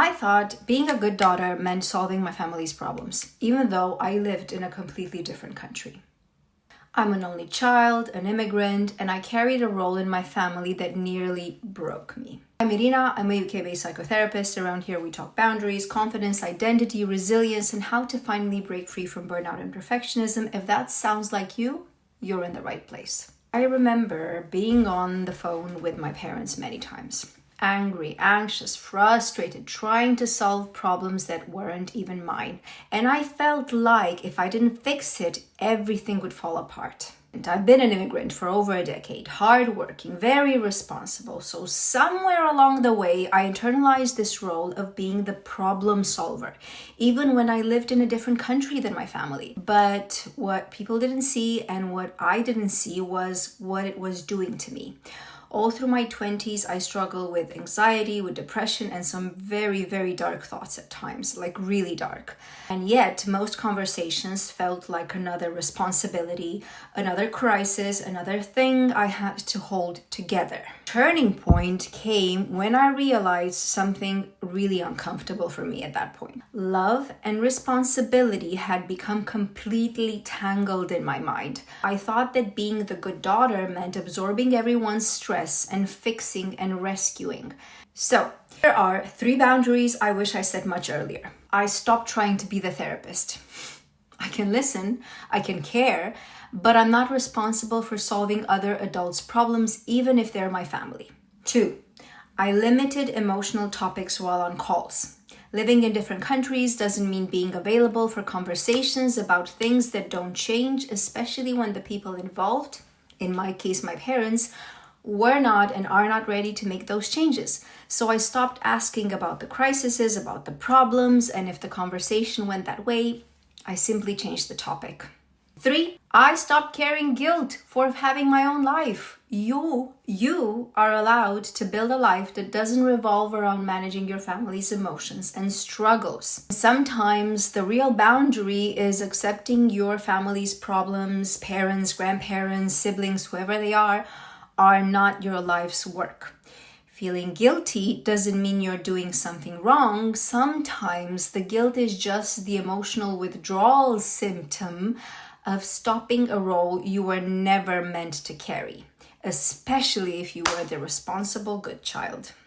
I thought being a good daughter meant solving my family's problems, even though I lived in a completely different country. I'm an only child, an immigrant, and I carried a role in my family that nearly broke me. I'm Irina, I'm a UK-based psychotherapist. Around here we talk boundaries, confidence, identity, resilience, and how to finally break free from burnout and perfectionism. If that sounds like you, you're in the right place. I remember being on the phone with my parents many times. Angry, anxious, frustrated, trying to solve problems that weren't even mine. And I felt like if I didn't fix it, everything would fall apart. And I've been an immigrant for over a decade, hardworking, very responsible. So somewhere along the way, I internalized this role of being the problem solver, even when I lived in a different country than my family. But what people didn't see and what I didn't see was what it was doing to me. All through my 20s, I struggled with anxiety, with depression, and some very, very dark thoughts at times, like really dark. And yet, most conversations felt like another responsibility, another crisis, another thing I had to hold together. Turning point came when I realized something really uncomfortable for me at that point. Love and responsibility had become completely tangled in my mind. I thought that being the good daughter meant absorbing everyone's stress and fixing and rescuing. So, here are 3 boundaries I wish I set much earlier. I stopped trying to be the therapist. I can listen, I can care, but I'm not responsible for solving other adults' problems, even if they're my family. 2, I limited emotional topics while on calls. Living in different countries doesn't mean being available for conversations about things that don't change, especially when the people involved, in my case my parents, were not and are not ready to make those changes. So I stopped asking about the crises, about the problems, and if the conversation went that way, I simply changed the topic. 3, I stopped carrying guilt for having my own life. You are allowed to build a life that doesn't revolve around managing your family's emotions and struggles. Sometimes the real boundary is accepting your family's problems, parents, grandparents, siblings, whoever they are not your life's work. Feeling guilty doesn't mean you're doing something wrong. Sometimes the guilt is just the emotional withdrawal symptom of stopping a role you were never meant to carry, especially if you were the responsible good child.